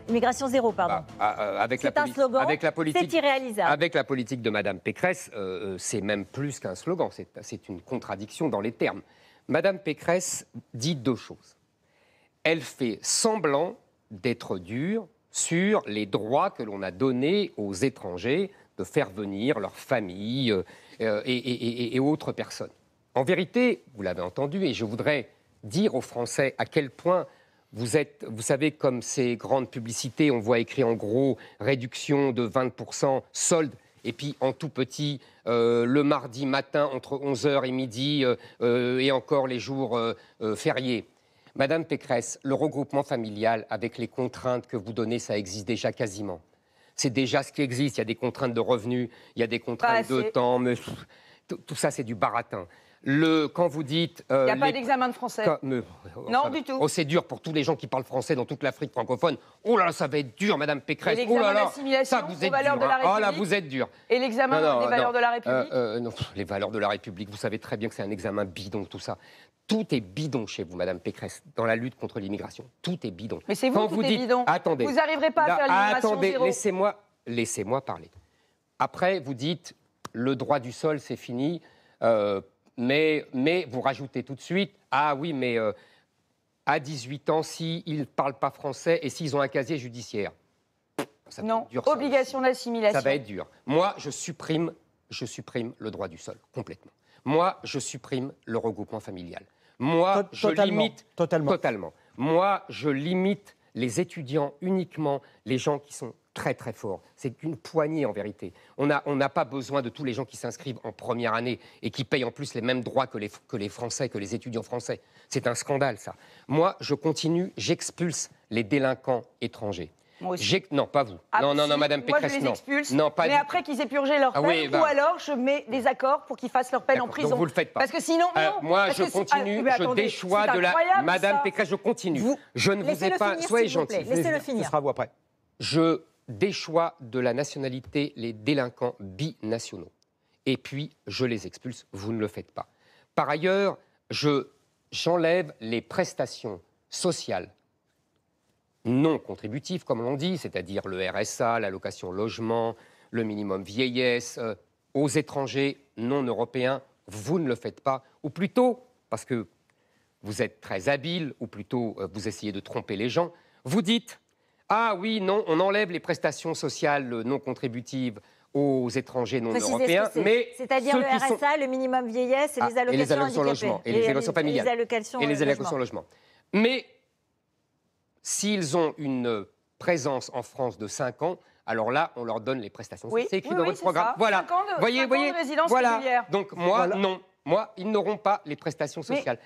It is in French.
Immigration zéro, pardon. C'est un slogan, c'est irréalisable. Avec la politique de Mme Pécresse, c'est même plus qu'un slogan, c'est une contradiction dans les termes. Mme Pécresse dit deux choses. Elle fait semblant d'être dure sur les droits que l'on a donnés aux étrangers de faire venir leur famille et autres personnes. En vérité, vous l'avez entendu, et je voudrais dire aux Français à quel point vous savez, comme ces grandes publicités, on voit écrit en gros réduction de 20%, solde, et puis en tout petit, le mardi matin entre 11h et midi, et encore les jours fériés. Madame Pécresse, le regroupement familial, avec les contraintes que vous donnez, ça existe déjà quasiment. C'est déjà ce qui existe. Il y a des contraintes de revenus, il y a des contraintes de temps, mais tout ça, c'est du baratin. Quand vous dites... il n'y a pas d'examen de français. Non, du tout. Oh, c'est dur pour tous les gens qui parlent français dans toute l'Afrique francophone. Oh là là, ça va être dur, Madame Pécresse. Et l'examen d'assimilation aux valeurs de la République. Oh là, vous êtes dur. Et l'examen des valeurs de la République non, les valeurs de la République, vous savez très bien que c'est un examen bidon, tout ça. Tout est bidon chez vous, Madame Pécresse, dans la lutte contre l'immigration. Tout est bidon. Mais c'est vous qui êtes bidon. Attendez. Vous n'arriverez pas à faire l'immigration attendez, zéro. laissez-moi parler. Après, vous dites, le droit du sol, c'est fini, mais vous rajoutez tout de suite, ah oui, mais à 18 ans, s'ils ne parlent pas français et s'ils ont un casier judiciaire. Ça non, dur, obligation d'assimilation. Ça va être dur. Moi, je supprime le droit du sol, complètement. Moi, je supprime le regroupement familial. Moi, je limite... Totalement. Moi, je limite les étudiants uniquement, les gens qui sont très très forts. C'est qu'une poignée en vérité. On n'a pas besoin de tous les gens qui s'inscrivent en première année et qui payent en plus les mêmes droits que les Français, que les étudiants français. C'est un scandale, ça. Moi, je continue, j'expulse les délinquants étrangers. Moi aussi. Non, pas vous. Non, Madame Pécresse, moi, je les expulse, non. Mais après qu'ils aient purgé leur peine, ou alors je mets des accords pour qu'ils fassent leur peine en prison. Donc vous le faites pas. Parce que sinon, non. Moi, je continue, je déchois de la... Madame Pécresse, je continue. Je ne vous ai pas... Soyez gentil. Laissez-le finir. Ce sera à vous après. Je déchois de la nationalité les délinquants binationaux. Et puis, je les expulse. Vous ne le faites pas. Par ailleurs, j'enlève les prestations sociales non contributives, comme l'on dit, c'est-à-dire le RSA, l'allocation logement, le minimum vieillesse, aux étrangers non européens, vous ne le faites pas. Ou plutôt, parce que vous êtes très habile, ou plutôt vous essayez de tromper les gens, vous dites « Ah oui, non, on enlève les prestations sociales non contributives aux étrangers non européens, mais c'est-à-dire le RSA, le minimum vieillesse et les allocations logement, et les allocations familiales, et les allocations logement. Mais s'ils ont une présence en France de 5 ans, alors là, on leur donne les prestations. Oui, c'est écrit dans votre programme. Ça. Voilà. 5 ans de résidence régulière. Donc moi, non. Moi, ils n'auront pas les prestations sociales.